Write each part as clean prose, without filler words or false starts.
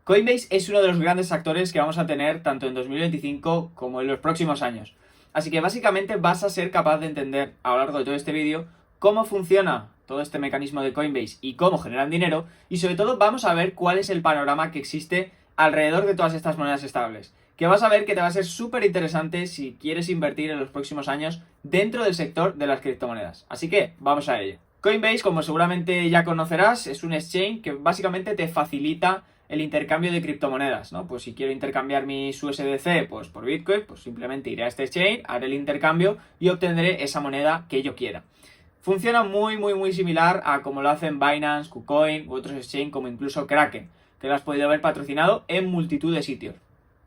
Coinbase es uno de los grandes actores que vamos a tener tanto en 2025 como en los próximos años. Así que básicamente vas a ser capaz de entender a lo largo de todo este vídeo cómo funciona todo este mecanismo de Coinbase y cómo generan dinero, y sobre todo vamos a ver cuál es el panorama que existe alrededor de todas estas monedas estables, que vas a ver que te va a ser súper interesante si quieres invertir en los próximos años dentro del sector de las criptomonedas. Así que vamos a ello. Coinbase, como seguramente ya conocerás, es un exchange que básicamente te facilita el intercambio de criptomonedas, ¿no? Pues si quiero intercambiar mis USDC pues por Bitcoin, pues simplemente iré a este exchange, haré el intercambio y obtendré esa moneda que yo quiera. Funciona muy similar a como lo hacen Binance, KuCoin u otros exchange como incluso Kraken, que lo has podido ver patrocinado en multitud de sitios.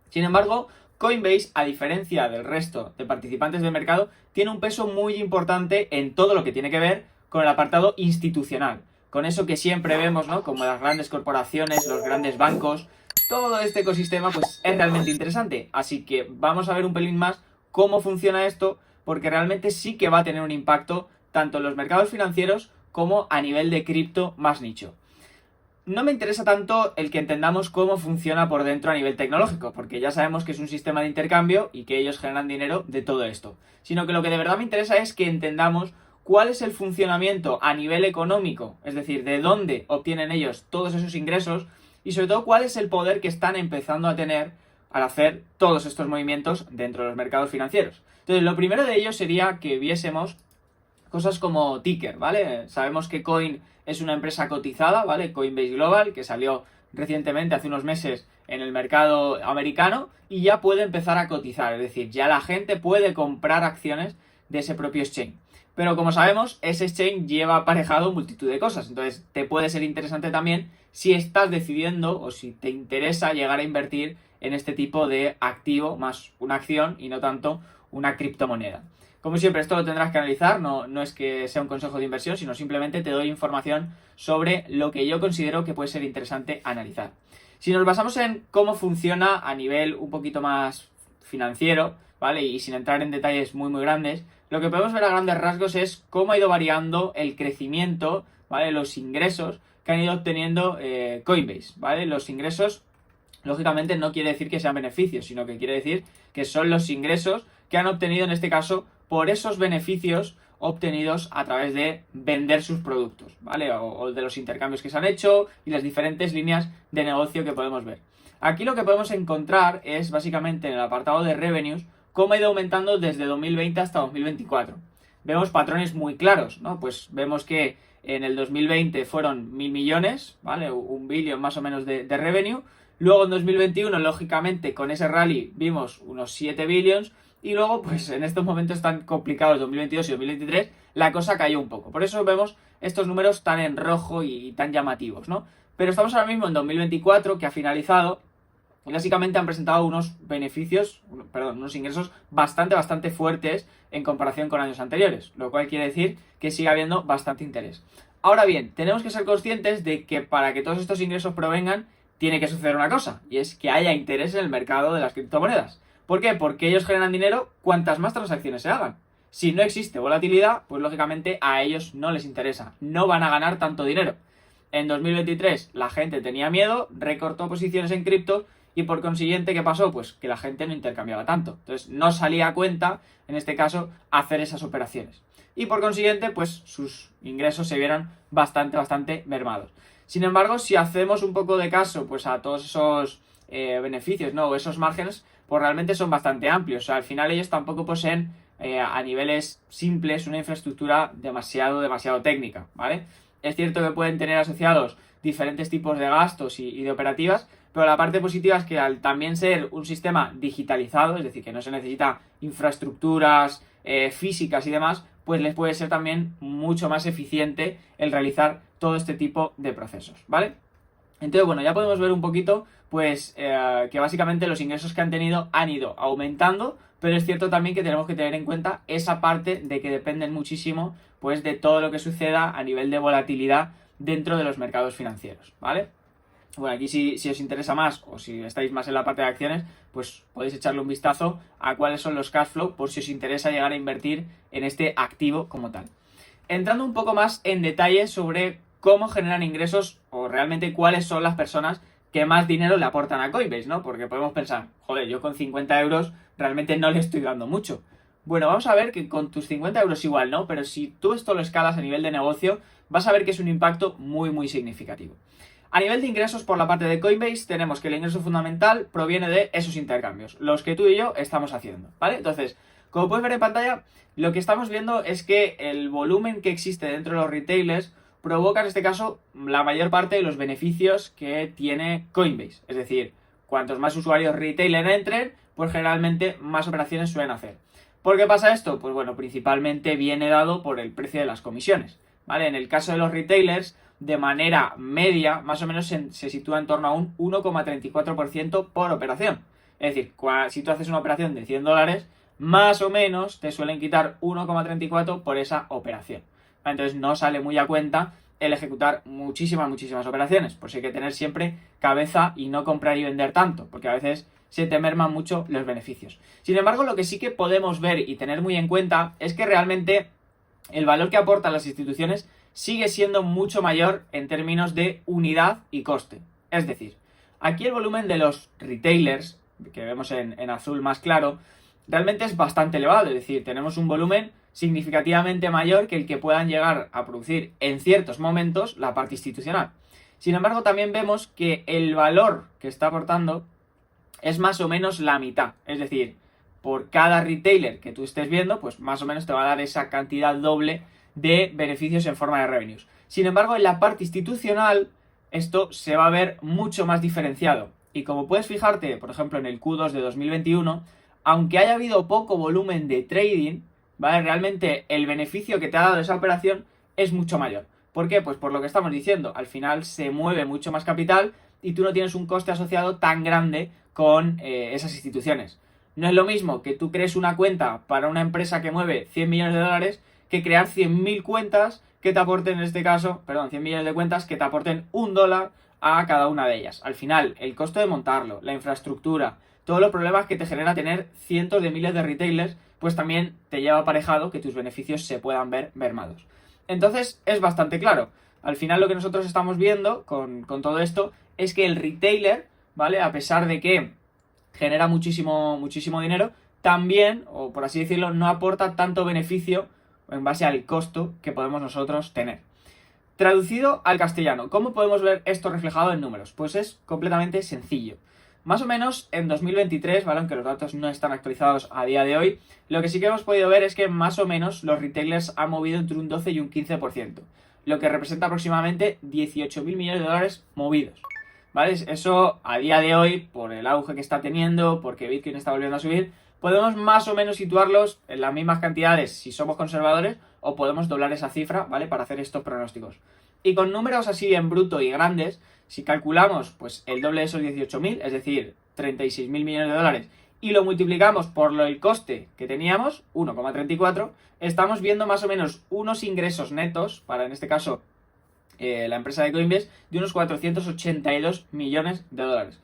Sin embargo, Coinbase, a diferencia del resto de participantes del mercado, tiene un peso muy importante en todo lo que tiene que ver con el apartado institucional. Con eso que siempre vemos, ¿no? Como las grandes corporaciones, los grandes bancos, todo este ecosistema pues es realmente interesante. Así que vamos a ver un pelín más cómo funciona esto, porque realmente sí que va a tener un impacto tanto en los mercados financieros como a nivel de cripto más nicho. No me interesa tanto el que entendamos cómo funciona por dentro a nivel tecnológico, porque ya sabemos que es un sistema de intercambio y que ellos generan dinero de todo esto, sino que lo que de verdad me interesa es que entendamos cuál es el funcionamiento a nivel económico, es decir, de dónde obtienen ellos todos esos ingresos y sobre todo cuál es el poder que están empezando a tener al hacer todos estos movimientos dentro de los mercados financieros. Entonces, lo primero de ello sería que viésemos cosas como ticker, ¿vale? Sabemos que Coin es una empresa cotizada, ¿vale? Coinbase Global, que salió recientemente, hace unos meses, en el mercado americano y ya puede empezar a cotizar, es decir, ya la gente puede comprar acciones de ese propio exchange. Pero como sabemos, ese exchange lleva aparejado multitud de cosas, entonces te puede ser interesante también si estás decidiendo o si te interesa llegar a invertir en este tipo de activo, más una acción y no tanto una criptomoneda. Como siempre, esto lo tendrás que analizar, no es que sea un consejo de inversión, sino simplemente te doy información sobre lo que yo considero que puede ser interesante analizar. Si nos basamos en cómo funciona a nivel un poquito más financiero, ¿vale? Y sin entrar en detalles muy grandes, lo que podemos ver a grandes rasgos es cómo ha ido variando el crecimiento, ¿vale? Los ingresos que han ido obteniendo Coinbase, ¿vale? Los ingresos, lógicamente, no quiere decir que sean beneficios, sino que quiere decir que son los ingresos que han obtenido en este caso por esos beneficios obtenidos a través de vender sus productos, ¿vale? O de los intercambios que se han hecho y las diferentes líneas de negocio que podemos ver. Aquí lo que podemos encontrar es básicamente en el apartado de revenues cómo ha ido aumentando desde 2020 hasta 2024. Vemos patrones muy claros, ¿no? Pues vemos que en el 2020 fueron 1.000 millones, ¿vale? Un billón más o menos de revenue. Luego en 2021, lógicamente, con ese rally vimos unos 7 billions. Y luego, pues en estos momentos tan complicados, 2022 y 2023, la cosa cayó un poco. Por eso vemos estos números tan en rojo y tan llamativos, ¿no? Pero estamos ahora mismo en 2024, que ha finalizado, y básicamente han presentado unos beneficios, unos ingresos bastante fuertes en comparación con años anteriores, lo cual quiere decir que sigue habiendo bastante interés. Ahora bien, tenemos que ser conscientes de que para que todos estos ingresos provengan, tiene que suceder una cosa, y es que haya interés en el mercado de las criptomonedas. ¿Por qué? Porque ellos generan dinero cuantas más transacciones se hagan. Si no existe volatilidad, pues lógicamente a ellos no les interesa, no van a ganar tanto dinero. En 2023 la gente tenía miedo, recortó posiciones en criptos y por consiguiente, ¿qué pasó? Pues que la gente no intercambiaba tanto. Entonces no salía a cuenta, en este caso, hacer esas operaciones. Y por consiguiente, pues sus ingresos se vieron bastante mermados. Sin embargo, si hacemos un poco de caso pues a todos esos beneficios, ¿no? O esos márgenes, pues realmente son bastante amplios. O sea, al final ellos tampoco poseen a niveles simples una infraestructura demasiado técnica, ¿vale? Es cierto que pueden tener asociados diferentes tipos de gastos y de operativas, pero la parte positiva es que al también ser un sistema digitalizado, es decir, que no se necesita infraestructuras físicas y demás, pues les puede ser también mucho más eficiente el realizar todo este tipo de procesos, ¿vale? Entonces, bueno, ya podemos ver un poquito, pues, que básicamente los ingresos que han tenido han ido aumentando, pero es cierto también que tenemos que tener en cuenta esa parte de que dependen muchísimo, pues, de todo lo que suceda a nivel de volatilidad dentro de los mercados financieros, ¿vale? Bueno, aquí si os interesa más o si estáis más en la parte de acciones, pues podéis echarle un vistazo a cuáles son los cash flow por si os interesa llegar a invertir en este activo como tal. Entrando un poco más en detalle sobre cómo generan ingresos o realmente cuáles son las personas que más dinero le aportan a Coinbase, ¿no? Porque podemos pensar, joder, yo con 50 euros realmente no le estoy dando mucho. Bueno, vamos a ver que con tus 50 euros igual, ¿no? Pero si tú esto lo escalas a nivel de negocio, vas a ver que es un impacto muy, muy significativo. A nivel de ingresos por la parte de Coinbase, tenemos que el ingreso fundamental proviene de esos intercambios, los que tú y yo estamos haciendo, ¿vale? Entonces, como puedes ver en pantalla, lo que estamos viendo es que el volumen que existe dentro de los retailers provoca en este caso la mayor parte de los beneficios que tiene Coinbase. Es decir, cuantos más usuarios retailer entren, pues generalmente más operaciones suelen hacer. ¿Por qué pasa esto? Pues bueno, principalmente viene dado por el precio de las comisiones, ¿vale? En el caso de los retailers, de manera media, más o menos se sitúa en torno a un 1,34% por operación. Es decir, si tú haces una operación de $100, más o menos te suelen quitar 1,34 por esa operación. Entonces no sale muy a cuenta el ejecutar muchísimas operaciones. Por eso hay que tener siempre cabeza y no comprar y vender tanto, porque a veces se te merman mucho los beneficios. Sin embargo, lo que sí que podemos ver y tener muy en cuenta es que realmente el valor que aportan las instituciones sigue siendo mucho mayor en términos de unidad y coste. Es decir, aquí el volumen de los retailers, que vemos en azul más claro, realmente es bastante elevado. Es decir, tenemos un volumen significativamente mayor que el que puedan llegar a producir en ciertos momentos la parte institucional. Sin embargo, también vemos que el valor que está aportando es más o menos la mitad. Es decir, por cada retailer que tú estés viendo, pues más o menos te va a dar esa cantidad doble de beneficios en forma de revenues. Sin embargo, en la parte institucional, esto se va a ver mucho más diferenciado. Y como puedes fijarte, por ejemplo, en el Q2 de 2021, aunque haya habido poco volumen de trading, ¿vale? Realmente el beneficio que te ha dado esa operación es mucho mayor. ¿Por qué? Pues por lo que estamos diciendo, al final se mueve mucho más capital y tú no tienes un coste asociado tan grande con esas instituciones. No es lo mismo que tú crees una cuenta para una empresa que mueve 100 millones de dólares que crear 100.000 cuentas que te aporten, en este caso, 100 millones de cuentas que te aporten $1 a cada una de ellas. Al final, el costo de montarlo, la infraestructura, todos los problemas que te genera tener cientos de miles de retailers, pues también te lleva aparejado que tus beneficios se puedan ver mermados. Entonces, es bastante claro. Al final lo que nosotros estamos viendo con todo esto es que el retailer, ¿vale? A pesar de que genera muchísimo dinero, también, o por así decirlo, no aporta tanto beneficio en base al costo que podemos nosotros tener. Traducido al castellano, ¿cómo podemos ver esto reflejado en números? Pues es completamente sencillo. Más o menos en 2023, ¿vale? Aunque los datos no están actualizados a día de hoy, lo que sí que hemos podido ver es que más o menos los retailers han movido entre un 12 y un 15%, lo que representa aproximadamente 18.000 millones de dólares movidos, ¿vale? Eso a día de hoy, por el auge que está teniendo, porque Bitcoin está volviendo a subir, podemos más o menos situarlos en las mismas cantidades si somos conservadores, o podemos doblar esa cifra, ¿vale? Para hacer estos pronósticos. Y con números así en bruto y grandes, si calculamos pues el doble de esos 18.000, es decir, 36.000 millones de dólares, y lo multiplicamos por el coste que teníamos, 1,34, estamos viendo más o menos unos ingresos netos, para en este caso la empresa de Coinbase, de unos 482 millones de dólares.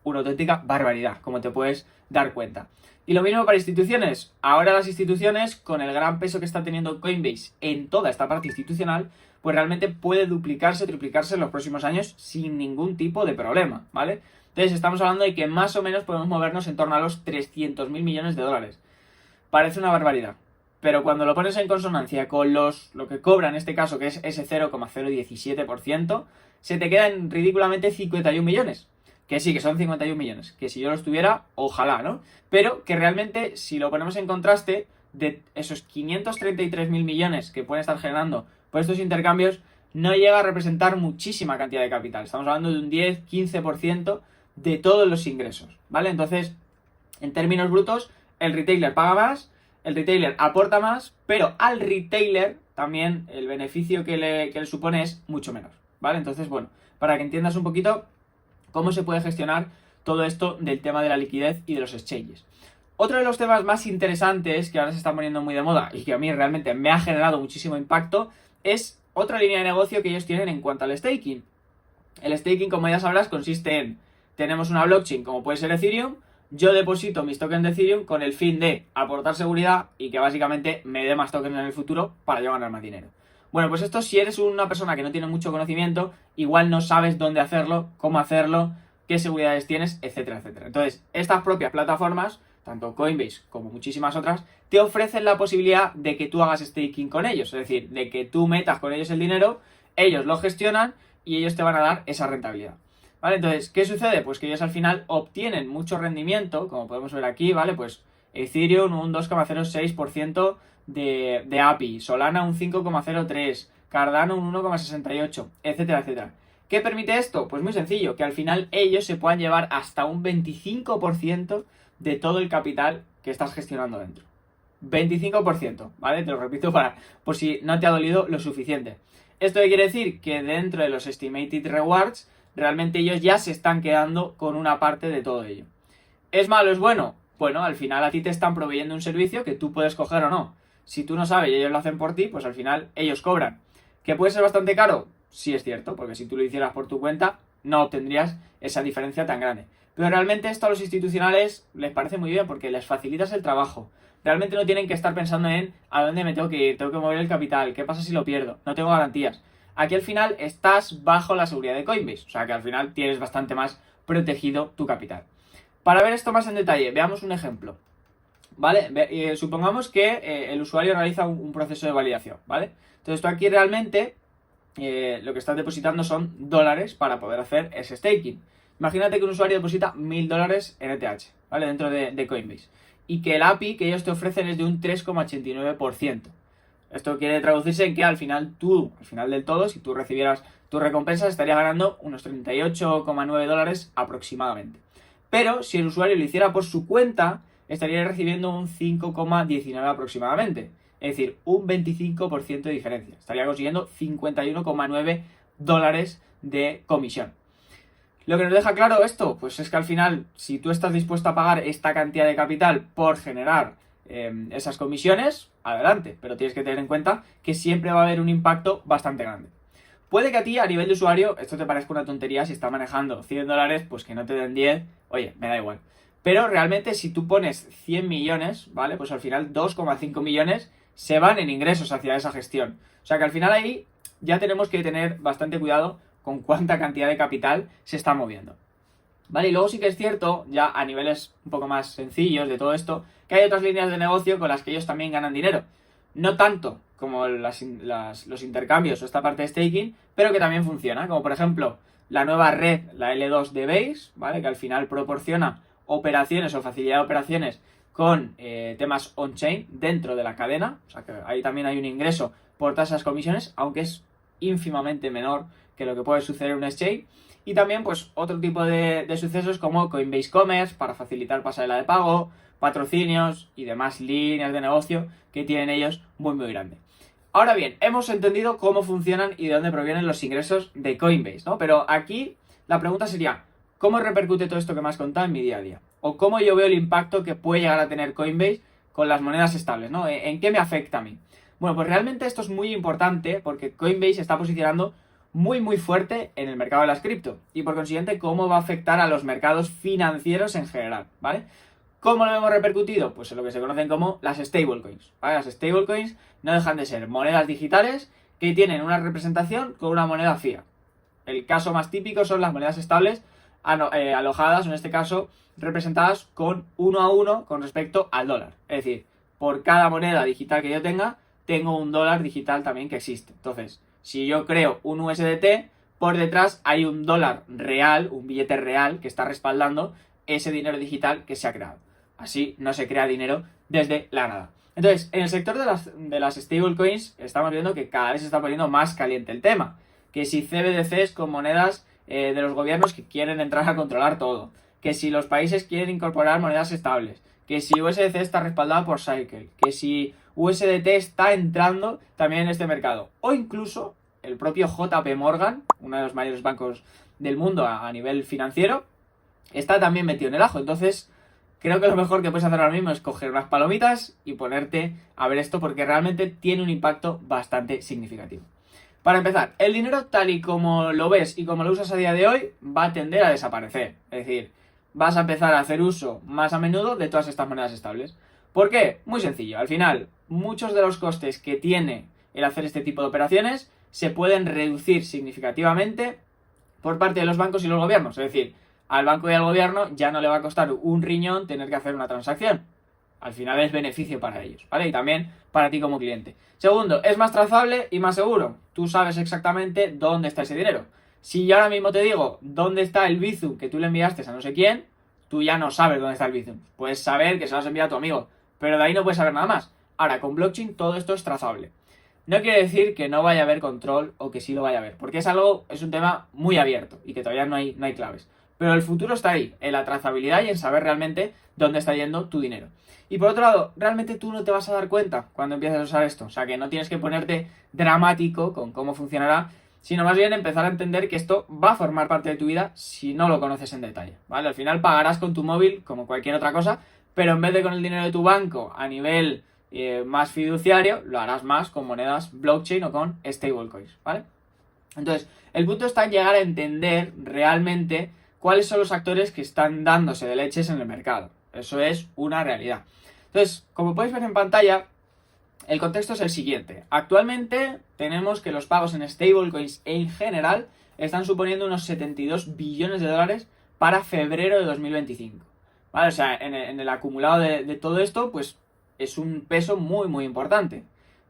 Una auténtica barbaridad, como te puedes dar cuenta. Y lo mismo para instituciones. Ahora las instituciones, con el gran peso que está teniendo Coinbase en toda esta parte institucional, pues realmente puede duplicarse, triplicarse en los próximos años sin ningún tipo de problema, ¿vale? Entonces estamos hablando de que más o menos podemos movernos en torno a los 300.000 millones de dólares. Parece una barbaridad, pero cuando lo pones en consonancia con lo que cobra en este caso, que es ese 0,017%, se te quedan ridículamente 51 millones. Que sí, que son 51 millones. Que si yo los tuviera, ojalá, ¿no? Pero que realmente, si lo ponemos en contraste, de esos 533.000 millones que pueden estar generando por estos intercambios, no llega a representar muchísima cantidad de capital. Estamos hablando de un 10-15% de todos los ingresos, ¿vale? Entonces, en términos brutos, el retailer paga más, el retailer aporta más, pero al retailer también el beneficio que le supone es mucho menos, ¿vale? Entonces, bueno, para que entiendas un poquito cómo se puede gestionar todo esto del tema de la liquidez y de los exchanges. Otro de los temas más interesantes que ahora se están poniendo muy de moda y que a mí realmente me ha generado muchísimo impacto es otra línea de negocio que ellos tienen en cuanto al staking. El staking, como ya sabrás, consiste en, tenemos una blockchain como puede ser Ethereum, yo deposito mis tokens de Ethereum con el fin de aportar seguridad y que básicamente me dé más tokens en el futuro para yo ganar más dinero. Bueno, pues esto, si eres una persona que no tiene mucho conocimiento, igual no sabes dónde hacerlo, cómo hacerlo, qué seguridades tienes, etcétera, etcétera. Entonces, estas propias plataformas, tanto Coinbase como muchísimas otras, te ofrecen la posibilidad de que tú hagas staking con ellos, es decir, de que tú metas con ellos el dinero, ellos lo gestionan y ellos te van a dar esa rentabilidad. ¿Vale? Entonces, ¿qué sucede? Pues que ellos al final obtienen mucho rendimiento, como podemos ver aquí, ¿vale? Pues Ethereum un 2,06% de API, Solana un 5,03%, Cardano un 1,68%, etcétera, etcétera. ¿Qué permite esto? Pues muy sencillo, que al final ellos se puedan llevar hasta un 25% de todo el capital que estás gestionando dentro. 25%, ¿vale? Te lo repito por si no te ha dolido lo suficiente. ¿Esto qué quiere decir? Que dentro de los Estimated Rewards, realmente ellos ya se están quedando con una parte de todo ello. ¿Es malo? ¿Es bueno? Bueno, al final a ti te están proveyendo un servicio que tú puedes coger o no. Si tú no sabes y ellos lo hacen por ti, pues al final ellos cobran. ¿Que puede ser bastante caro? Sí es cierto, porque si tú lo hicieras por tu cuenta, no obtendrías esa diferencia tan grande. Pero realmente esto a los institucionales les parece muy bien porque les facilitas el trabajo. Realmente no tienen que estar pensando en a dónde me tengo que ir, tengo que mover el capital, qué pasa si lo pierdo, no tengo garantías. Aquí al final estás bajo la seguridad de Coinbase, o sea que al final tienes bastante más protegido tu capital. Para ver esto más en detalle, veamos un ejemplo. ¿Vale? Supongamos que el usuario realiza un proceso de validación, ¿vale? Entonces tú aquí realmente lo que estás depositando son dólares para poder hacer ese staking. Imagínate que un usuario deposita $1000 en ETH, ¿vale? Dentro de Coinbase. Y que el API que ellos te ofrecen es de un 3,89%. Esto quiere traducirse en que al final del todo, si tú recibieras tu recompensa, estarías ganando unos $38,9 aproximadamente. Pero si el usuario lo hiciera por su cuenta, estaría recibiendo un 5,19 aproximadamente. Es decir, un 25% de diferencia. Estaría consiguiendo $51,9 de comisión. Lo que nos deja claro esto, pues es que al final, si tú estás dispuesto a pagar esta cantidad de capital por generar esas comisiones, adelante. Pero tienes que tener en cuenta que siempre va a haber un impacto bastante grande. Puede que a ti, a nivel de usuario, esto te parezca una tontería. Si estás manejando $100, pues que no te den 10, oye, me da igual. Pero realmente si tú pones 100 millones, ¿vale? Pues al final 2,5 millones se van en ingresos hacia esa gestión. O sea que al final ahí ya tenemos que tener bastante cuidado con cuánta cantidad de capital se está moviendo. ¿Vale? Y luego sí que es cierto, ya a niveles un poco más sencillos de todo esto, que hay otras líneas de negocio con las que ellos también ganan dinero. No tanto como los intercambios o esta parte de staking, pero que también funciona. Como por ejemplo la nueva red, la L2 de Base, ¿vale? Que al final proporciona operaciones o facilidad de operaciones con temas on-chain dentro de la cadena. O sea que ahí también hay un ingreso por todas esas comisiones, aunque es ínfimamente menor que lo que puede suceder en un exchange. Y también pues otro tipo de sucesos como Coinbase Commerce para facilitar pasarela de pago, patrocinios y demás líneas de negocio que tienen ellos muy muy grandes. Ahora bien, hemos entendido cómo funcionan y de dónde provienen los ingresos de Coinbase, ¿no? Pero aquí la pregunta sería, ¿cómo repercute todo esto que me has contado en mi día a día? O cómo yo veo el impacto que puede llegar a tener Coinbase con las monedas estables, ¿no? ¿En qué me afecta a mí? Bueno, pues realmente esto es muy importante porque Coinbase está posicionando muy muy fuerte en el mercado de las cripto y por consiguiente cómo va a afectar a los mercados financieros en general, ¿vale? ¿Cómo lo hemos repercutido? Pues en lo que se conocen como las stablecoins, ¿vale? Las stablecoins no dejan de ser monedas digitales que tienen una representación con una moneda fiat. El caso más típico son las monedas estables alojadas, en este caso representadas con 1 a 1 con respecto al dólar. Es decir, por cada moneda digital que yo tenga, tengo un dólar digital también que existe. Entonces, si yo creo un USDT, por detrás hay un dólar real, un billete real que está respaldando ese dinero digital que se ha creado. Así no se crea dinero desde la nada. Entonces, en el sector de las stablecoins estamos viendo que cada vez se está poniendo más caliente el tema. Que si CBDCs con monedas de los gobiernos que quieren entrar a controlar todo. Que si los países quieren incorporar monedas estables. Que si USDC está respaldada por Circle. Que si USDT está entrando también en este mercado. O incluso el propio JP Morgan, uno de los mayores bancos del mundo a nivel financiero, está también metido en el ajo. Entonces, creo que lo mejor que puedes hacer ahora mismo es coger unas palomitas y ponerte a ver esto porque realmente tiene un impacto bastante significativo. Para empezar, el dinero tal y como lo ves y como lo usas a día de hoy va a tender a desaparecer. Es decir, vas a empezar a hacer uso más a menudo de todas estas monedas estables. ¿Por qué? Muy sencillo. Al final, muchos de los costes que tiene el hacer este tipo de operaciones se pueden reducir significativamente por parte de los bancos y los gobiernos. Es decir, al banco y al gobierno ya no le va a costar un riñón tener que hacer una transacción. Al final es beneficio para ellos, ¿vale? Y también para ti como cliente. Segundo, es más trazable y más seguro. Tú sabes exactamente dónde está ese dinero. Si yo ahora mismo te digo dónde está el Bizum que tú le enviaste a no sé quién, tú ya no sabes dónde está el Bizum. Puedes saber que se lo has enviado a tu amigo, pero de ahí no puedes saber nada más. Ahora, con blockchain todo esto es trazable. No quiere decir que no vaya a haber control o que sí lo vaya a haber, porque es un tema muy abierto y que todavía no hay claves. Pero el futuro está ahí, en la trazabilidad y en saber realmente dónde está yendo tu dinero. Y por otro lado, realmente tú no te vas a dar cuenta cuando empieces a usar esto. O sea, que no tienes que ponerte dramático con cómo funcionará, sino más bien empezar a entender que esto va a formar parte de tu vida si no lo conoces en detalle, ¿vale? Al final pagarás con tu móvil como cualquier otra cosa, pero en vez de con el dinero de tu banco a nivel más fiduciario, lo harás más con monedas blockchain o con stablecoins, ¿vale? Entonces, el punto está en llegar a entender realmente cuáles son los actores que están dándose de leches en el mercado. Eso es una realidad. Entonces, como podéis ver en pantalla, el contexto es el siguiente. Actualmente tenemos que los pagos en stablecoins en general están suponiendo unos 72 billones de dólares para febrero de 2025. ¿Vale? O sea, en el acumulado de todo esto, pues es un peso muy, muy importante.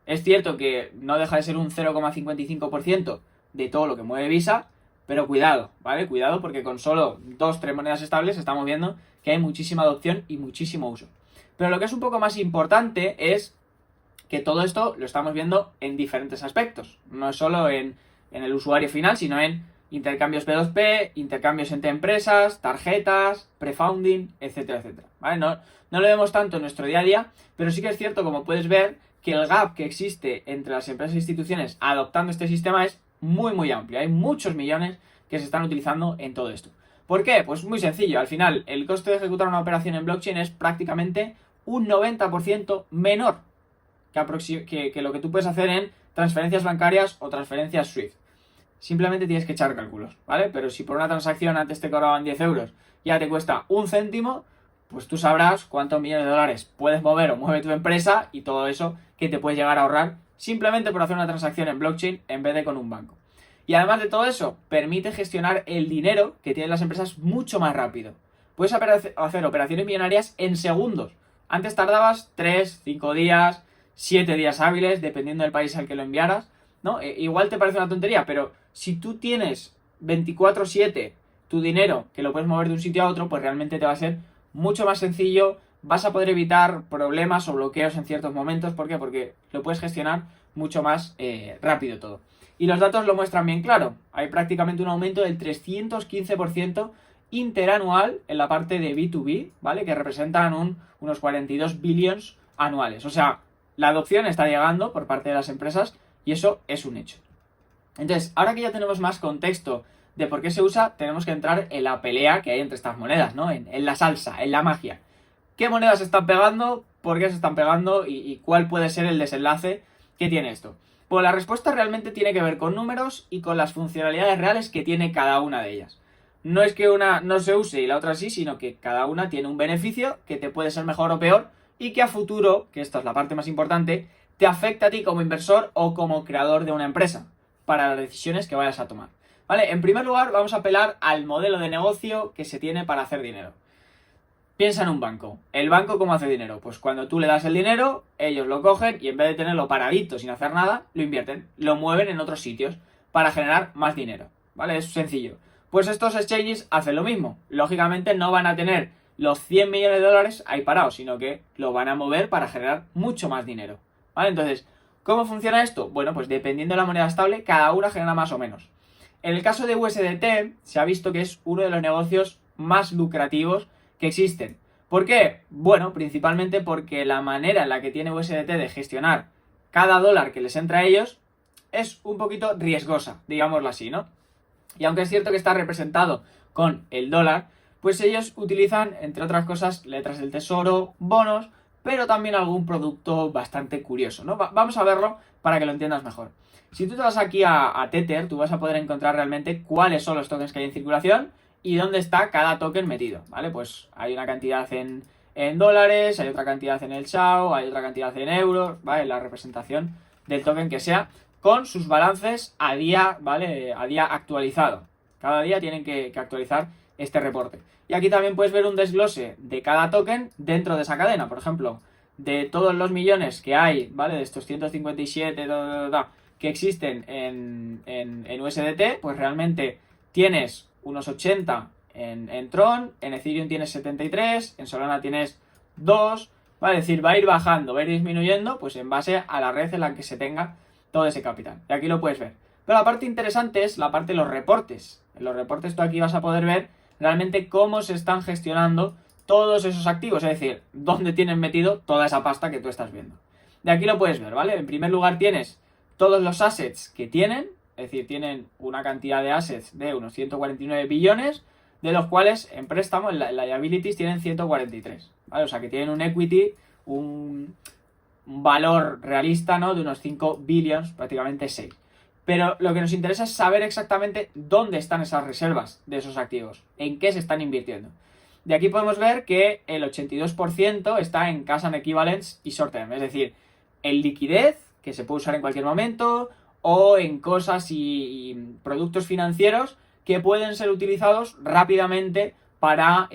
Es cierto que no deja de ser un 0,55% de todo lo que mueve Visa, pero cuidado, ¿vale? Cuidado porque con solo 2-3 monedas estables estamos viendo que hay muchísima adopción y muchísimo uso. Pero lo que es un poco más importante es que todo esto lo estamos viendo en diferentes aspectos. No es solo en el usuario final, sino en intercambios P2P, intercambios entre empresas, tarjetas, prefunding, etcétera, etcétera. ¿Vale? No lo vemos tanto en nuestro día a día, pero sí que es cierto, como puedes ver, que el gap que existe entre las empresas e instituciones adoptando este sistema es muy, muy amplio. Hay muchos millones que se están utilizando en todo esto. ¿Por qué? Pues muy sencillo. Al final, el coste de ejecutar una operación en blockchain es prácticamente un 90% menor que lo que tú puedes hacer en transferencias bancarias o transferencias SWIFT. Simplemente tienes que echar cálculos, ¿vale? Pero si por una transacción antes te cobraban 10 euros y ahora te cuesta un céntimo, pues tú sabrás cuántos millones de dólares puedes mover o mueve tu empresa y todo eso que te puedes llegar a ahorrar simplemente por hacer una transacción en blockchain en vez de con un banco. Y además de todo eso, permite gestionar el dinero que tienen las empresas mucho más rápido. Puedes hacer operaciones millonarias en segundos. Antes tardabas 3, 5 días, 7 días hábiles, dependiendo del país al que lo enviaras, ¿no? Igual te parece una tontería, pero si tú tienes 24/7 tu dinero, que lo puedes mover de un sitio a otro, pues realmente te va a ser mucho más sencillo, vas a poder evitar problemas o bloqueos en ciertos momentos. ¿Por qué? Porque lo puedes gestionar mucho más rápido todo. Y los datos lo muestran bien claro. Hay prácticamente un aumento del 315% interanual en la parte de B2B, ¿vale? Que representan unos 42 billions anuales. O sea, la adopción está llegando por parte de las empresas y eso es un hecho. Entonces, ahora que ya tenemos más contexto de por qué se usa, tenemos que entrar en la pelea que hay entre estas monedas, ¿no? En la salsa, en la magia. ¿Qué monedas se están pegando? ¿Por qué se están pegando? ¿Y cuál puede ser el desenlace que tiene esto? Pues la respuesta realmente tiene que ver con números y con las funcionalidades reales que tiene cada una de ellas. No es que una no se use y la otra sí, sino que cada una tiene un beneficio que te puede ser mejor o peor y que a futuro, que esta es la parte más importante, te afecta a ti como inversor o como creador de una empresa para las decisiones que vayas a tomar. ¿Vale? En primer lugar, vamos a apelar al modelo de negocio que se tiene para hacer dinero. Piensa en un banco. ¿El banco cómo hace dinero? Pues cuando tú le das el dinero, ellos lo cogen y en vez de tenerlo paradito sin hacer nada, lo invierten, lo mueven en otros sitios para generar más dinero. ¿Vale? Es sencillo. Pues estos exchanges hacen lo mismo. Lógicamente no van a tener los 100 millones de dólares ahí parados, sino que lo van a mover para generar mucho más dinero. ¿Vale? Entonces, ¿cómo funciona esto? Bueno, pues dependiendo de la moneda estable, cada una genera más o menos. En el caso de USDT, se ha visto que es uno de los negocios más lucrativos que existen. ¿Por qué? Bueno, principalmente porque la manera en la que tiene USDT de gestionar cada dólar que les entra a ellos es un poquito riesgosa, digámoslo así, ¿no? Y aunque es cierto que está representado con el dólar, pues ellos utilizan, entre otras cosas, letras del tesoro, bonos, pero también algún producto bastante curioso, ¿no? Vamos a verlo para que lo entiendas mejor. Si tú te vas aquí a Tether, tú vas a poder encontrar realmente cuáles son los tokens que hay en circulación y dónde está cada token metido, ¿vale? Pues hay una cantidad en dólares, hay otra cantidad en el SHAO, hay otra cantidad en euros, ¿vale? La representación del token que sea, con sus balances a día, ¿vale? A día actualizado. Cada día tienen que actualizar este reporte. Y aquí también puedes ver un desglose de cada token dentro de esa cadena. Por ejemplo, de todos los millones que hay, ¿vale? De estos 157 que existen en USDT, pues realmente tienes unos 80 en Tron, en Ethereum tienes 73, en Solana tienes 2, ¿vale? Es decir, va a ir bajando, va a ir disminuyendo, pues en base a la red en la que se tenga todo ese capital. Y aquí lo puedes ver. Pero la parte interesante es la parte de los reportes. En los reportes tú aquí vas a poder ver realmente cómo se están gestionando todos esos activos, es decir, dónde tienen metido toda esa pasta que tú estás viendo. De aquí lo puedes ver, ¿vale? En primer lugar tienes todos los assets que tienen, es decir, tienen una cantidad de assets de unos 149 billones, de los cuales en préstamo, en liabilities, tienen 143, ¿vale? O sea que tienen un equity, un valor realista, ¿no? De unos 5 billions, prácticamente 6. Pero lo que nos interesa es saber exactamente dónde están esas reservas de esos activos, en qué se están invirtiendo. De aquí podemos ver que el 82% está en cash and equivalents y short term, es decir, en liquidez, que se puede usar en cualquier momento, o en cosas y productos financieros que pueden ser utilizados rápidamente para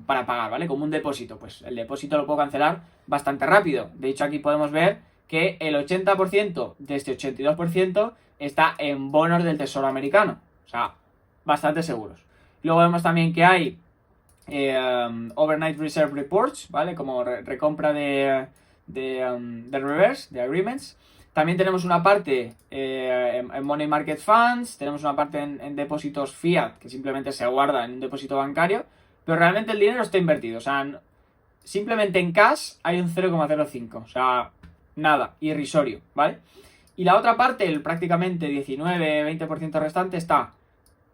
pagar, ¿vale? Como un depósito. Pues el depósito lo puedo cancelar bastante rápido. De hecho, aquí podemos ver que el 80% de este 82% está en bonos del Tesoro americano. O sea, bastante seguros. Luego vemos también que hay Overnight Reserve Reports, ¿vale? Como recompra de reverse, de agreements. También tenemos una parte en Money Market Funds, tenemos una parte en depósitos fiat, que simplemente se guarda en un depósito bancario, pero realmente el dinero está invertido. O sea, simplemente en cash hay un 0,05, o sea, nada, irrisorio, ¿vale? Y la otra parte, el prácticamente 19-20% restante, está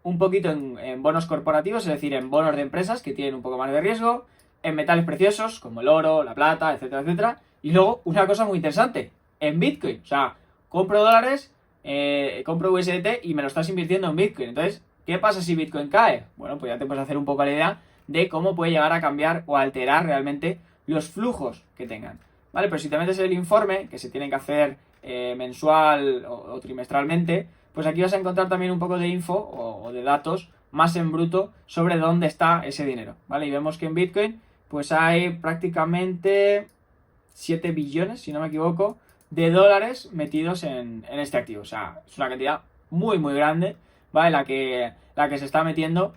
un poquito en bonos corporativos, es decir, en bonos de empresas que tienen un poco más de riesgo, en metales preciosos como el oro, la plata, etcétera, etcétera. Y luego, una cosa muy interesante, en Bitcoin. O sea, compro dólares, compro USDT y me lo estás invirtiendo en Bitcoin. Entonces, ¿qué pasa si Bitcoin cae? Bueno, pues ya te puedes hacer un poco la idea de cómo puede llegar a cambiar o alterar realmente los flujos que tengan. ¿Vale? Pero si te metes en el informe, que se tiene que hacer mensual o trimestralmente, pues aquí vas a encontrar también un poco de info o de datos más en bruto sobre dónde está ese dinero, ¿vale? Y vemos que en Bitcoin pues hay prácticamente 7 billones, si no me equivoco, de dólares metidos en este activo. O sea, es una cantidad muy, muy grande, ¿vale? La que se está metiendo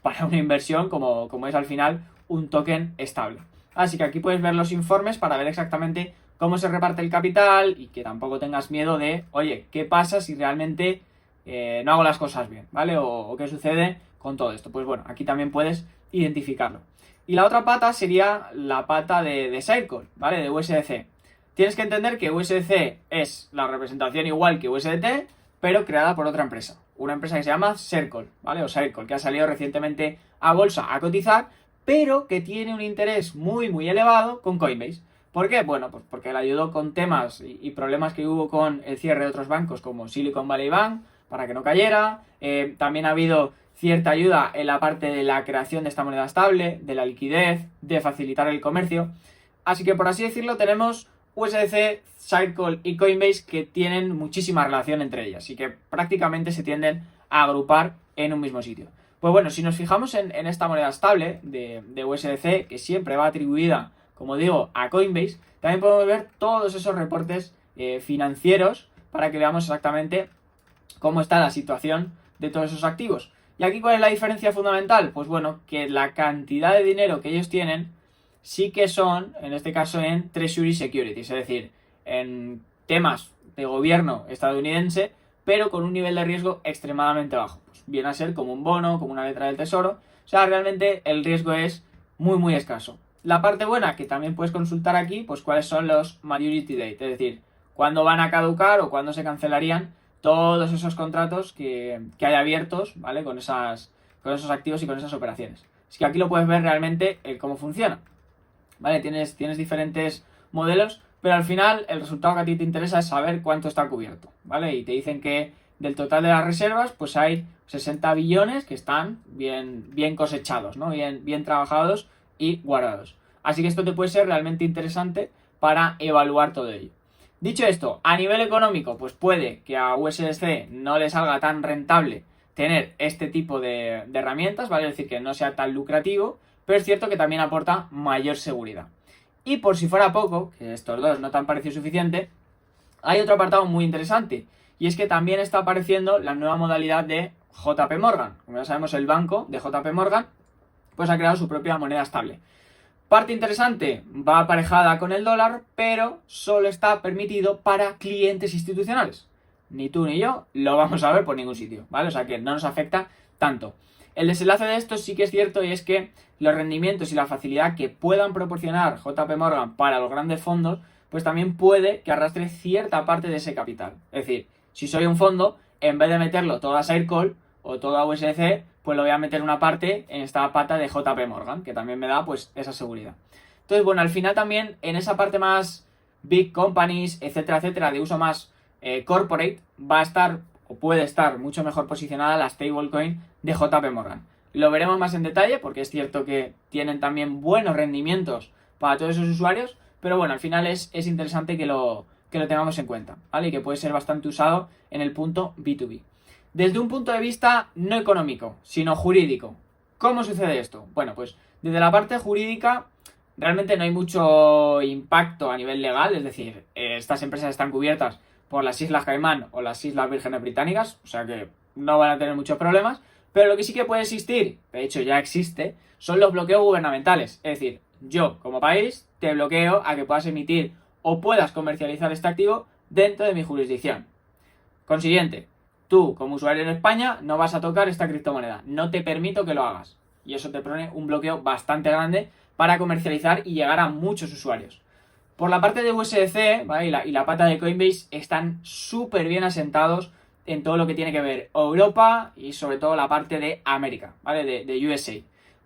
para una inversión como es al final un token estable. Así que aquí puedes ver los informes para ver exactamente cómo se reparte el capital y que tampoco tengas miedo de, oye, ¿qué pasa si realmente no hago las cosas bien? ¿Vale? O qué sucede con todo esto. Pues bueno, aquí también puedes identificarlo. Y la otra pata sería la pata de Circle, ¿vale? De USDC. Tienes que entender que USDC es la representación igual que USDT, pero creada por otra empresa. Una empresa que se llama Circle, ¿vale? O Circle, que ha salido recientemente a bolsa a cotizar, pero que tiene un interés muy, muy elevado con Coinbase. ¿Por qué? Bueno, pues porque le ayudó con temas y problemas que hubo con el cierre de otros bancos como Silicon Valley Bank, para que no cayera. También ha habido cierta ayuda en la parte de la creación de esta moneda estable, de la liquidez, de facilitar el comercio. Así que, por así decirlo, tenemos USDC, Circle y Coinbase que tienen muchísima relación entre ellas y que prácticamente se tienden a agrupar en un mismo sitio. Pues bueno, si nos fijamos en esta moneda estable de USDC, que siempre va atribuida, como digo, a Coinbase, también podemos ver todos esos reportes financieros para que veamos exactamente cómo está la situación de todos esos activos. ¿Y aquí cuál es la diferencia fundamental? Pues bueno, que la cantidad de dinero que ellos tienen sí que son, en este caso, en Treasury Securities, es decir, en temas de gobierno estadounidense, pero con un nivel de riesgo extremadamente bajo. Pues viene a ser como un bono, como una letra del tesoro. O sea, realmente el riesgo es muy, muy escaso. La parte buena, que también puedes consultar aquí, pues cuáles son los maturity date, es decir, cuándo van a caducar o cuándo se cancelarían todos esos contratos que hay abiertos, ¿vale? Con esos activos y con esas operaciones. Así que aquí lo puedes ver realmente cómo funciona, ¿vale? Tienes diferentes modelos, pero al final el resultado que a ti te interesa es saber cuánto está cubierto, ¿vale? Y te dicen que del total de las reservas, pues hay 60 billones que están bien cosechados, ¿no? Bien trabajados y guardados. Así que esto te puede ser realmente interesante para evaluar todo ello. Dicho esto, a nivel económico, pues puede que a USDC no le salga tan rentable tener este tipo de herramientas, ¿vale? Es decir, que no sea tan lucrativo, pero es cierto que también aporta mayor seguridad. Y por si fuera poco, que estos dos no te han parecido suficiente, hay otro apartado muy interesante, y es que también está apareciendo la nueva modalidad de JP Morgan. Como ya sabemos, el banco de JP Morgan pues ha creado su propia moneda estable. Parte interesante, va aparejada con el dólar, pero solo está permitido para clientes institucionales. Ni tú ni yo lo vamos a ver por ningún sitio, ¿vale? O sea que no nos afecta tanto. El desenlace de esto sí que es cierto, y es que los rendimientos y la facilidad que puedan proporcionar JP Morgan para los grandes fondos, pues también puede que arrastre cierta parte de ese capital. Es decir, si soy un fondo, en vez de meterlo todo a Circle o todo a USDC, pues lo voy a meter una parte en esta pata de JP Morgan, que también me da pues esa seguridad. Entonces, bueno, al final también en esa parte más big companies, etcétera, etcétera, de uso más corporate, va a estar o puede estar mucho mejor posicionada la stablecoin de JP Morgan. Lo veremos más en detalle porque es cierto que tienen también buenos rendimientos para todos esos usuarios, pero bueno, al final es interesante que lo tengamos en cuenta, ¿vale? Y que puede ser bastante usado en el punto B2B. Desde un punto de vista no económico, sino jurídico. ¿Cómo sucede esto? Bueno, pues desde la parte jurídica realmente no hay mucho impacto a nivel legal, es decir, estas empresas están cubiertas por las Islas Caimán o las Islas Vírgenes Británicas, o sea que no van a tener muchos problemas, pero lo que sí que puede existir, de hecho ya existe, son los bloqueos gubernamentales, es decir, yo como país te bloqueo a que puedas emitir o puedas comercializar este activo dentro de mi jurisdicción. Consiguiente, tú como usuario en España no vas a tocar esta criptomoneda, no te permito que lo hagas, y eso te pone un bloqueo bastante grande para comercializar y llegar a muchos usuarios. Por la parte de USDC, ¿vale? y la pata de Coinbase están súper bien asentados en todo lo que tiene que ver Europa y sobre todo la parte de América, ¿vale? De USA.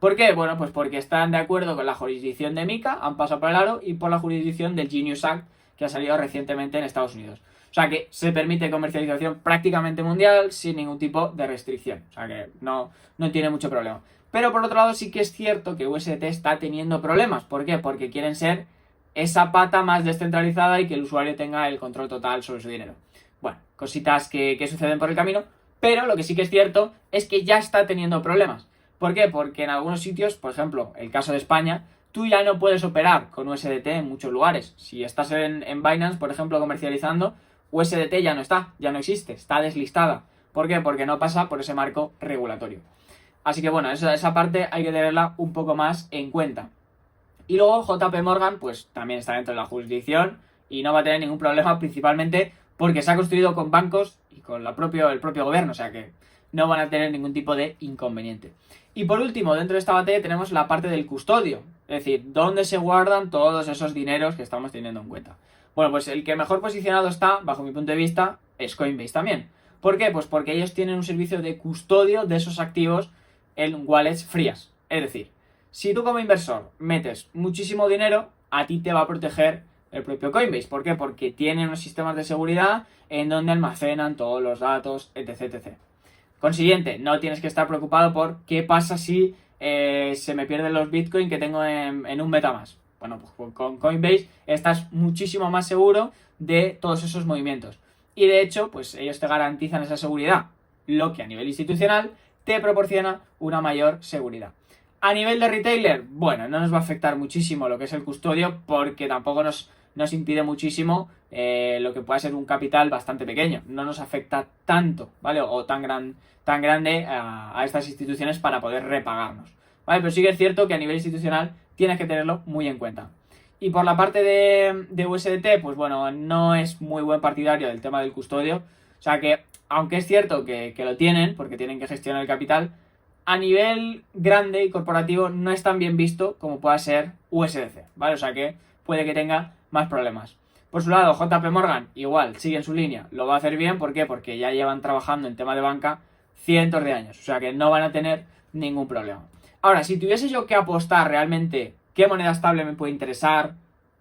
¿Por qué? Bueno, pues porque están de acuerdo con la jurisdicción de MiCA, han pasado por el aro, y por la jurisdicción del Genius Act, que ha salido recientemente en Estados Unidos. O sea que se permite comercialización prácticamente mundial sin ningún tipo de restricción. O sea que no tiene mucho problema. Pero por otro lado sí que es cierto que USDT está teniendo problemas. ¿Por qué? Porque quieren ser esa pata más descentralizada y que el usuario tenga el control total sobre su dinero. Bueno, cositas que suceden por el camino, pero lo que sí que es cierto es que ya está teniendo problemas. ¿Por qué? Porque en algunos sitios, por ejemplo, el caso de España, tú ya no puedes operar con USDT en muchos lugares. Si estás en Binance, por ejemplo, comercializando, USDT ya no está, ya no existe, está deslistada. ¿Por qué? Porque no pasa por ese marco regulatorio. Así que bueno, esa parte hay que tenerla un poco más en cuenta. Y luego JP Morgan, pues también está dentro de la jurisdicción y no va a tener ningún problema, principalmente porque se ha construido con bancos y con el propio gobierno, o sea que no van a tener ningún tipo de inconveniente. Y por último, dentro de esta batalla tenemos la parte del custodio, es decir, dónde se guardan todos esos dineros que estamos teniendo en cuenta. Bueno, pues el que mejor posicionado está, bajo mi punto de vista, es Coinbase también. ¿Por qué? Pues porque ellos tienen un servicio de custodio de esos activos en wallets frías. Es decir, si tú como inversor metes muchísimo dinero, a ti te va a proteger el propio Coinbase. ¿Por qué? Porque tienen unos sistemas de seguridad en donde almacenan todos los datos, etc, etc. Consiguiente, no tienes que estar preocupado por qué pasa si se me pierden los Bitcoin que tengo en un MetaMask. Bueno, pues con Coinbase estás muchísimo más seguro de todos esos movimientos. Y de hecho, pues ellos te garantizan esa seguridad, lo que a nivel institucional te proporciona una mayor seguridad. A nivel de retailer, bueno, no nos va a afectar muchísimo lo que es el custodio porque tampoco nos impide muchísimo lo que pueda ser un capital bastante pequeño. No nos afecta tanto, ¿vale? O tan grande a estas instituciones para poder repagarnos, ¿vale? Pero sí que es cierto que a nivel institucional tienes que tenerlo muy en cuenta. Y por la parte de USDT, pues bueno, no es muy buen partidario del tema del custodio. O sea que, aunque es cierto que lo tienen, porque tienen que gestionar el capital, a nivel grande y corporativo no es tan bien visto como pueda ser USDC, ¿vale? O sea que puede que tenga más problemas. Por su lado, JP Morgan, igual, sigue en su línea, lo va a hacer bien, ¿por qué? Porque ya llevan trabajando en tema de banca cientos de años, o sea que no van a tener ningún problema. Ahora, si tuviese yo que apostar realmente qué moneda estable me puede interesar,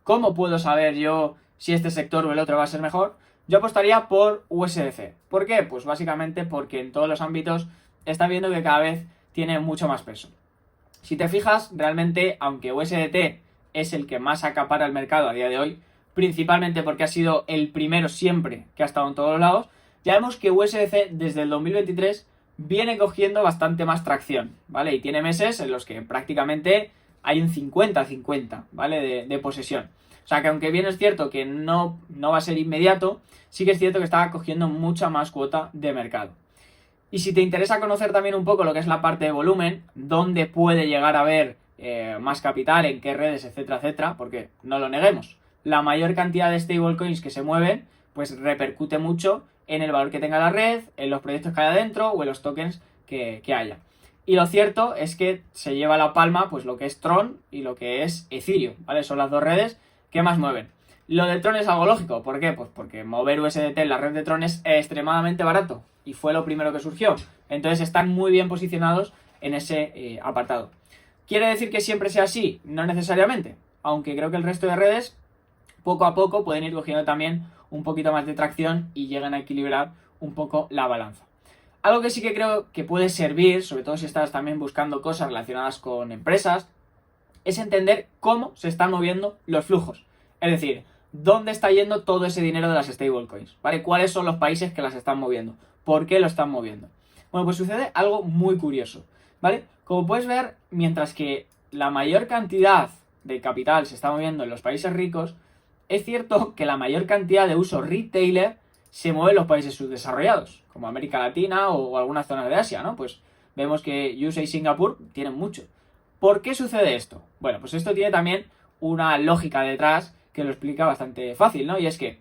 cómo puedo saber yo si este sector o el otro va a ser mejor, yo apostaría por USDC. ¿Por qué? Pues básicamente porque en todos los ámbitos está viendo que cada vez tiene mucho más peso. Si te fijas, realmente, aunque USDT es el que más acapara el mercado a día de hoy, principalmente porque ha sido el primero siempre que ha estado en todos los lados, ya vemos que USDC desde el 2023 viene cogiendo bastante más tracción, ¿vale? Y tiene meses en los que prácticamente hay un 50-50, ¿vale? De posesión. O sea que aunque bien es cierto que no va a ser inmediato, sí que es cierto que está cogiendo mucha más cuota de mercado. Y si te interesa conocer también un poco lo que es la parte de volumen, dónde puede llegar a haber más capital, en qué redes, etcétera, etcétera, porque no lo neguemos, la mayor cantidad de stablecoins que se mueven, pues repercute mucho en el valor que tenga la red, en los proyectos que haya dentro o en los tokens que haya. Y lo cierto es que se lleva la palma pues lo que es Tron y lo que es Ethereum, ¿vale? Son las dos redes que más mueven. Lo de Tron es algo lógico, ¿por qué? Pues porque mover USDT en la red de Tron es extremadamente barato y fue lo primero que surgió. Entonces están muy bien posicionados en ese apartado. ¿Quiere decir que siempre sea así? No necesariamente, aunque creo que el resto de redes poco a poco pueden ir cogiendo también un poquito más de tracción y llegan a equilibrar un poco la balanza. Algo que sí que creo que puede servir, sobre todo si estás también buscando cosas relacionadas con empresas, es entender cómo se están moviendo los flujos. Es decir, dónde está yendo todo ese dinero de las stablecoins, ¿vale? ¿Cuáles son los países que las están moviendo? ¿Por qué lo están moviendo? Bueno, pues sucede algo muy curioso, ¿vale? Como puedes ver, mientras que la mayor cantidad de capital se está moviendo en los países ricos, es cierto que la mayor cantidad de uso retailer se mueve en los países subdesarrollados, como América Latina o algunas zonas de Asia, ¿no? Pues vemos que USA y Singapur tienen mucho. ¿Por qué sucede esto? Bueno, pues esto tiene también una lógica detrás que lo explica bastante fácil, ¿no? Y es que,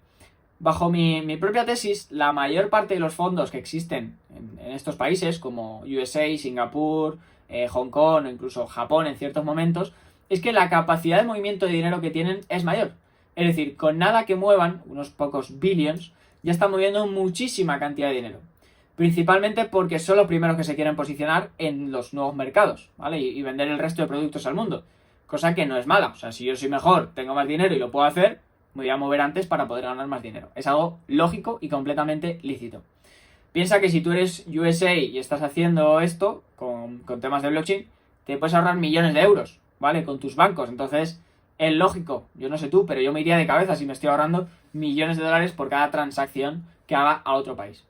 bajo mi propia tesis, la mayor parte de los fondos que existen en estos países, como USA, Singapur, Hong Kong o incluso Japón en ciertos momentos, es que la capacidad de movimiento de dinero que tienen es mayor. Es decir, con nada que muevan, unos pocos billions, ya están moviendo muchísima cantidad de dinero. Principalmente porque son los primeros que se quieren posicionar en los nuevos mercados, ¿vale? Y vender el resto de productos al mundo. Cosa que no es mala. O sea, si yo soy mejor, tengo más dinero y lo puedo hacer, me voy a mover antes para poder ganar más dinero. Es algo lógico y completamente lícito. Piensa que si tú eres USA y estás haciendo esto con temas de blockchain, te puedes ahorrar millones de euros, ¿vale? Con tus bancos. Entonces, es lógico. Yo no sé tú, pero yo me iría de cabeza si me estoy ahorrando millones de dólares por cada transacción que haga a otro país.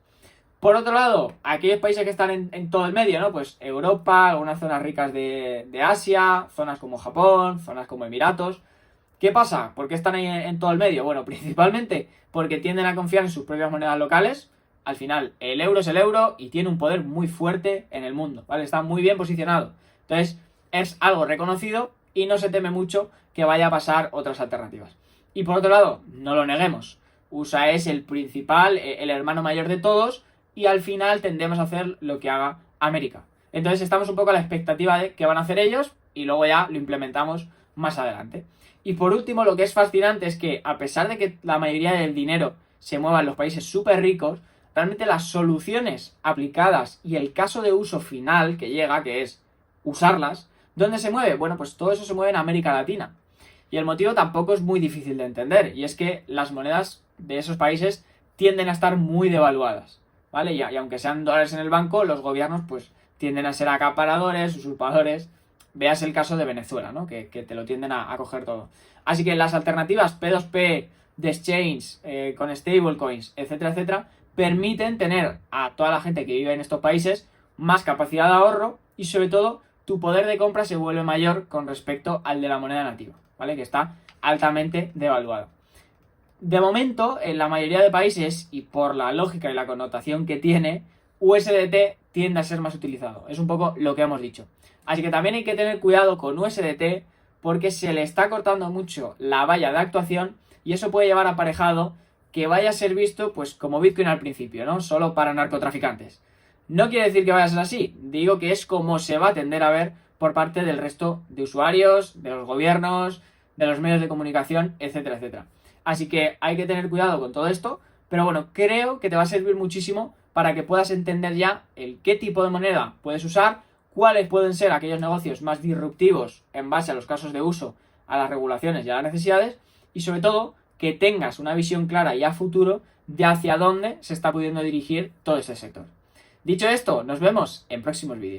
Por otro lado, aquellos países que están en todo el medio, ¿no? Pues Europa, algunas zonas ricas de Asia, zonas como Japón, zonas como Emiratos. ¿Qué pasa? ¿Por qué están ahí en todo el medio? Bueno, principalmente porque tienden a confiar en sus propias monedas locales. Al final, el euro es el euro y tiene un poder muy fuerte en el mundo, ¿vale? Está muy bien posicionado. Entonces, es algo reconocido y no se teme mucho que vaya a pasar otras alternativas. Y por otro lado, no lo neguemos. USA es el principal, el hermano mayor de todos, y al final tendemos a hacer lo que haga América. Entonces estamos un poco a la expectativa de qué van a hacer ellos y luego ya lo implementamos más adelante. Y por último, lo que es fascinante es que a pesar de que la mayoría del dinero se mueva en los países súper ricos, realmente las soluciones aplicadas y el caso de uso final que llega, que es usarlas, ¿dónde se mueve? Bueno, pues todo eso se mueve en América Latina. Y el motivo tampoco es muy difícil de entender, y es que las monedas de esos países tienden a estar muy devaluadas, ¿vale? Y aunque sean dólares en el banco, los gobiernos pues tienden a ser acaparadores, usurpadores. Veas el caso de Venezuela, ¿no? Que te lo tienden a coger todo. Así que las alternativas P2P, de exchange, con stablecoins, etcétera, etcétera, permiten tener a toda la gente que vive en estos países más capacidad de ahorro y sobre todo tu poder de compra se vuelve mayor con respecto al de la moneda nativa, ¿vale? Que está altamente devaluada. De momento, en la mayoría de países, y por la lógica y la connotación que tiene, USDT tiende a ser más utilizado. Es un poco lo que hemos dicho. Así que también hay que tener cuidado con USDT porque se le está cortando mucho la valla de actuación y eso puede llevar aparejado que vaya a ser visto pues como Bitcoin al principio, ¿no? Solo para narcotraficantes. No quiere decir que vaya a ser así, digo que es como se va a tender a ver por parte del resto de usuarios, de los gobiernos, de los medios de comunicación, etcétera, etcétera. Así que hay que tener cuidado con todo esto, pero bueno, creo que te va a servir muchísimo para que puedas entender ya el qué tipo de moneda puedes usar, cuáles pueden ser aquellos negocios más disruptivos en base a los casos de uso, a las regulaciones y a las necesidades, y sobre todo que tengas una visión clara y a futuro de hacia dónde se está pudiendo dirigir todo este sector. Dicho esto, nos vemos en próximos vídeos.